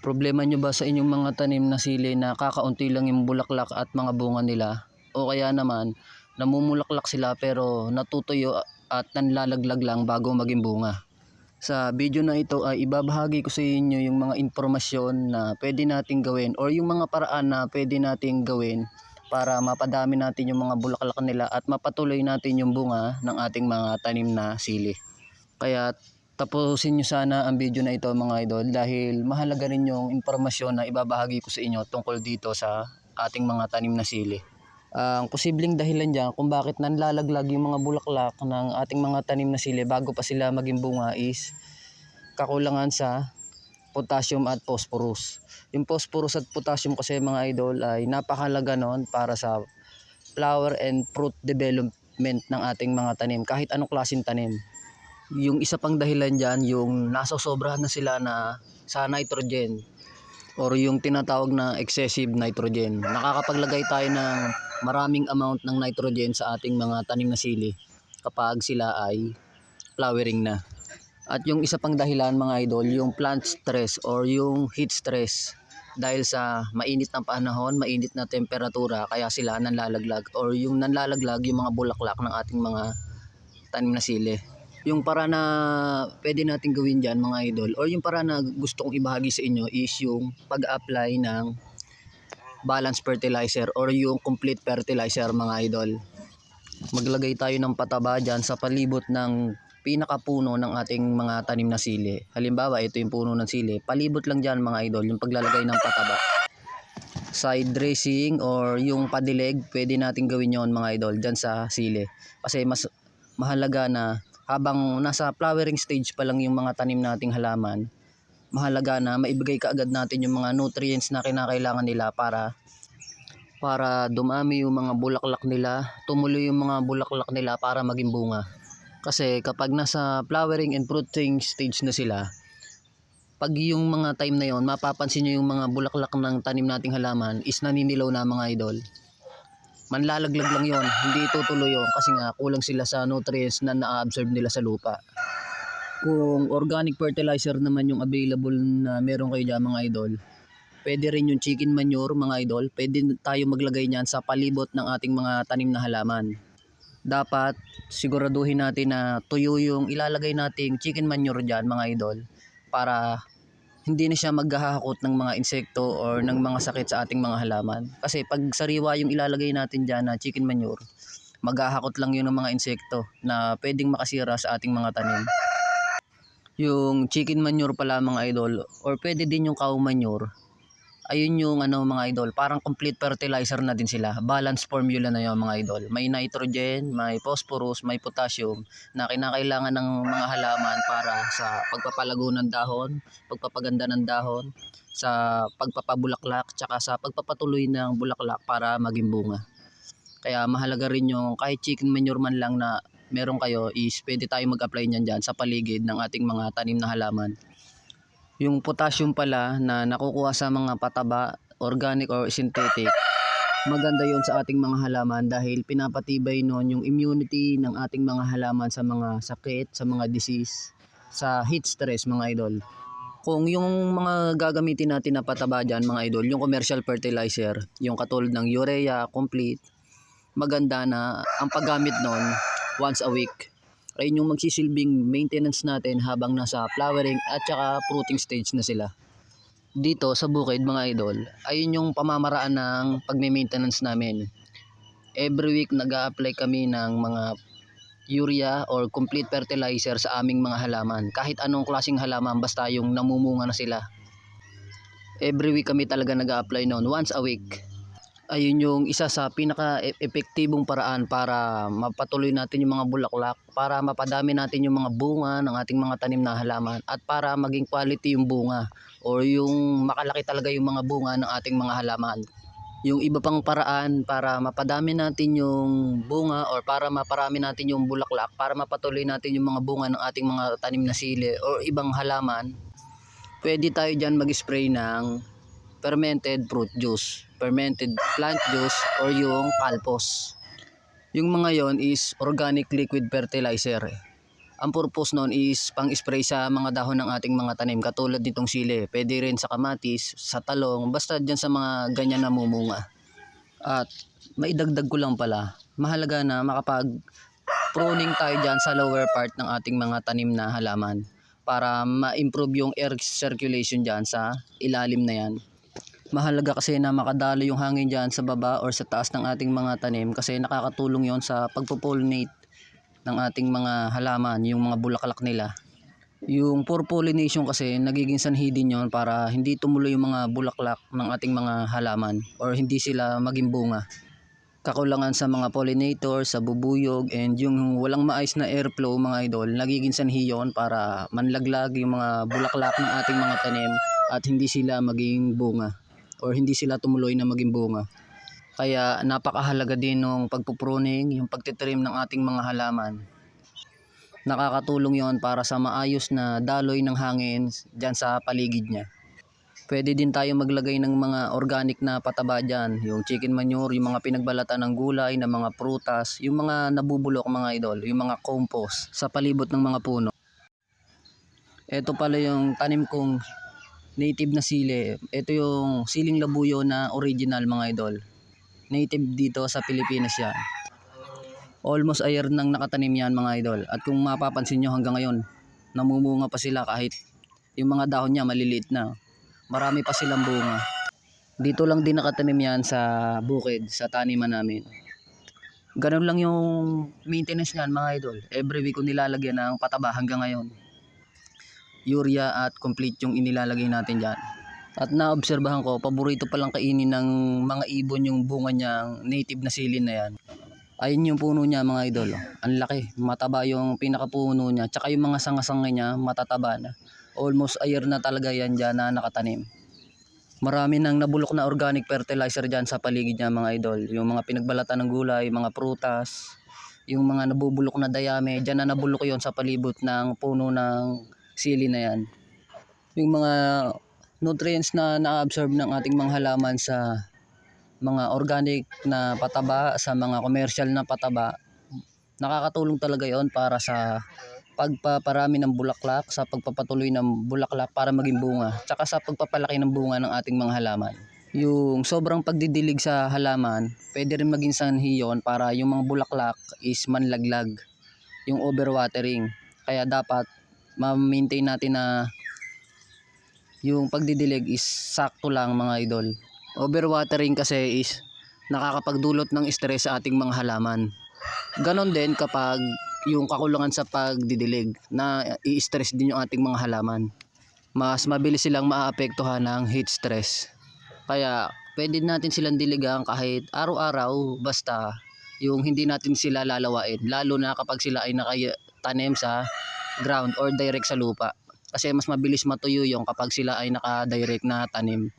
Problema nyo ba sa inyong mga tanim na sili na kakaunti lang yung bulaklak at mga bunga nila? O kaya naman, namumulaklak sila pero natutuyo at nanlalaglag lang bago maging bunga? Sa video na ito ay ibabahagi ko sa inyo yung mga impormasyon na pwede nating gawin or yung mga paraan na pwede nating gawin para mapadami natin yung mga bulaklak nila at mapatuloy natin yung bunga ng ating mga tanim na sili. Kaya tapusin nyo sana ang video na ito mga idol dahil mahalaga rin yung impormasyon na ibabahagi ko sa inyo tungkol dito sa ating mga tanim na sili. Ang posibleng dahilan dyan kung bakit nanlalaglag yung mga bulaklak ng ating mga tanim na sili bago pa sila maging bunga is kakulangan sa potassium at phosphorus. Yung phosphorus at potassium kasi mga idol ay napakahalaga noon para sa flower and fruit development ng ating mga tanim kahit anong klaseng tanim. Yung isa pang dahilan dyan, yung nasosobrahan na sila sa nitrogen or yung tinatawag na excessive nitrogen. Nakakapaglagay tayo ng maraming amount ng nitrogen sa ating mga tanim na sili kapag sila ay flowering na. At yung isa pang dahilan mga idol, yung plant stress or yung heat stress. Dahil sa mainit na panahon, mainit na temperatura, kaya sila nanlalaglag or yung nanlalaglag yung mga bulaklak ng ating mga tanim na sili. Yung para na pwede natin gawin dyan mga idol or yung para na gusto kong ibahagi sa inyo is yung pag-apply ng balance fertilizer or yung complete fertilizer mga idol. Maglagay tayo ng pataba dyan sa palibot ng pinakapuno ng ating mga tanim na sili. Halimbawa ito yung puno ng sili, palibot lang dyan mga idol yung paglalagay ng pataba. Side dressing or yung padileg, pwede natin gawin yon mga idol dyan sa sili. Kasi mas mahalaga na habang nasa flowering stage pa lang yung mga tanim nating halaman, mahalaga na maibigay kaagad natin yung mga nutrients na kinakailangan nila para dumami yung mga bulaklak nila, tumuloy yung mga bulaklak nila para maging bunga. Kasi kapag nasa flowering and fruiting stage na sila, pag yung mga time na yon, mapapansin nyo yung mga bulaklak ng tanim nating halaman is naninilaw na mga idol. Manlalaglag lang yon, hindi tutuloy yon kasi nga kulang sila sa nutrients na na-absorb nila sa lupa. Kung organic fertilizer naman yung available na meron kayo dyan mga idol, pwede rin yung chicken manure mga idol, pwede tayo maglagay niyan sa palibot ng ating mga tanim na halaman. Dapat siguraduhin natin na tuyo yung ilalagay nating chicken manure dyan mga idol para hindi na siya maghahakot ng mga insekto or ng mga sakit sa ating mga halaman. Kasi pag sariwa yung ilalagay natin dyan na chicken manure, maghahakot lang yun ng mga insekto na pwedeng makasira sa ating mga tanim. Yung chicken manure pala mga idol, or pwede din yung cow manure, ayun yung mga idol, parang complete fertilizer na din sila. Balance formula na yun mga idol. May nitrogen, may phosphorus, may potassium na kinakailangan ng mga halaman para sa pagpapalago ng dahon, pagpapaganda ng dahon, sa pagpapabulaklak, tsaka sa pagpapatuloy ng bulaklak para maging bunga. Kaya mahalaga rin yung kahit chicken manure man lang na meron kayo is pwede tayo mag-apply niyan dyan sa paligid ng ating mga tanim na halaman. Yung potassium pala na nakukuha sa mga pataba, organic or synthetic, maganda yon sa ating mga halaman dahil pinapatibay nun yung immunity ng ating mga halaman sa mga sakit, sa mga disease, sa heat stress mga idol. Kung yung mga gagamitin natin na pataba dyan mga idol, yung commercial fertilizer, yung katulad ng urea, complete, maganda na ang paggamit nun once a week. Ayun yung magsisilbing maintenance natin habang nasa flowering at saka fruiting stage na sila. Dito sa bukid mga idol, ayun yung pamamaraan ng pagme-maintenance namin. Every week nag-a-apply kami ng mga urea or complete fertilizer sa aming mga halaman. Kahit anong klaseng halaman basta yung namumunga na sila. Every week kami talaga nag-a-apply noon, once a week. Ayun yung isa sa pinaka-epektibong paraan para mapatuloy natin yung mga bulaklak, para mapadami natin yung mga bunga ng ating mga tanim na halaman at para maging quality yung bunga or yung makalaki talaga yung mga bunga ng ating mga halaman. Yung iba pang paraan para mapadami natin yung bunga or para maparami natin yung bulaklak, para mapatuloy natin yung mga bunga ng ating mga tanim na sili or ibang halaman, pwede tayo dyan mag-spray ng fermented fruit juice, fermented plant juice, or yung kalpos. Yung mga yon is organic liquid fertilizer. Ang purpose noon is pang-spray sa mga dahon ng ating mga tanim katulad nitong sili. Pwede rin sa kamatis, sa talong, basta dyan sa mga ganyan na mumunga. At maidagdag ko lang pala, mahalaga na makapag-pruning tayo dyan sa lower part ng ating mga tanim na halaman para ma-improve yung air circulation dyan sa ilalim na yan. Mahalaga kasi na makadalo yung hangin dyan sa baba or sa taas ng ating mga tanim kasi nakakatulong yon sa pagpopollinate ng ating mga halaman, yung mga bulaklak nila. Yung pore pollination kasi nagiging sanhi din yon para hindi tumuloy yung mga bulaklak ng ating mga halaman or hindi sila maging bunga. Kakulangan sa mga pollinator, sa bubuyog, and yung walang maayos na airflow mga idol, nagiging sanhi yon para manlaglag yung mga bulaklak ng ating mga tanim at hindi sila maging bunga or hindi sila tumuloy na maging bunga. Kaya napakahalaga din ng pagpupruning, yung pagtitrim ng ating mga halaman. Nakakatulong yon para sa maayos na daloy ng hangin dyan sa paligid niya. Pwede din tayo maglagay ng mga organic na pataba dyan, yung chicken manure, yung mga pinagbalatan ng gulay, ng mga prutas, yung mga nabubulok mga idol, yung mga compost sa palibot ng mga puno. Ito pala yung tanim kong native na sili. Ito yung siling labuyo na original mga idol. Native dito sa Pilipinas yan. Almost a year nang nakatanim yan mga idol. At kung mapapansin nyo hanggang ngayon, namumunga pa sila kahit yung mga dahon niya maliliit na. Marami pa silang bunga. Dito lang din nakatanim yan sa bukid, sa taniman namin. Ganun lang yung maintenance niyan mga idol. Every week ko nilalagyan ng pataba hanggang ngayon. Urea at complete yung inilalagay natin dyan. At naobserbahan ko, paborito palang kainin ng mga ibon yung bunga niyang native na silin na yan. Ayun yung puno niya mga idol. Ang laki, mataba yung pinakapuno niya. Tsaka yung mga sanga-sanga niya, matataba na. Almost a year na talaga yan dyan na nakatanim. Marami nang nabulok na organic fertilizer dyan sa paligid niya mga idol. Yung mga pinagbalatan ng gulay, mga prutas, yung mga nabubulok na dayami, dyan na nabulok yon sa palibot ng puno ng sili na yan. Yung mga nutrients na na-absorb ng ating mga halaman sa mga organic na pataba, sa mga commercial na pataba, nakakatulong talaga yon para sa pagpaparami ng bulaklak, sa pagpapatuloy ng bulaklak para maging bunga, tsaka sa pagpapalaki ng bunga ng ating mga halaman. Yung sobrang pagdidilig sa halaman, pwede rin maging sanhi yon para yung mga bulaklak is manlaglag, yung overwatering. Kaya dapat ma-maintain natin na yung pagdidilig is sakto lang mga idol. Overwatering kasi is nakakapagdulot ng stress sa ating mga halaman. Ganon din kapag yung kakulangan sa pagdidilig na i-stress din yung ating mga halaman. Mas mabilis silang maaapektuhan ng heat stress. Kaya pwede natin silang diligan kahit araw-araw basta yung hindi natin sila lalawain. Lalo na kapag sila ay nakatanim sa ground or direct sa lupa. Kasi mas mabilis matuyo yung kapag sila ay naka-direct na tanim.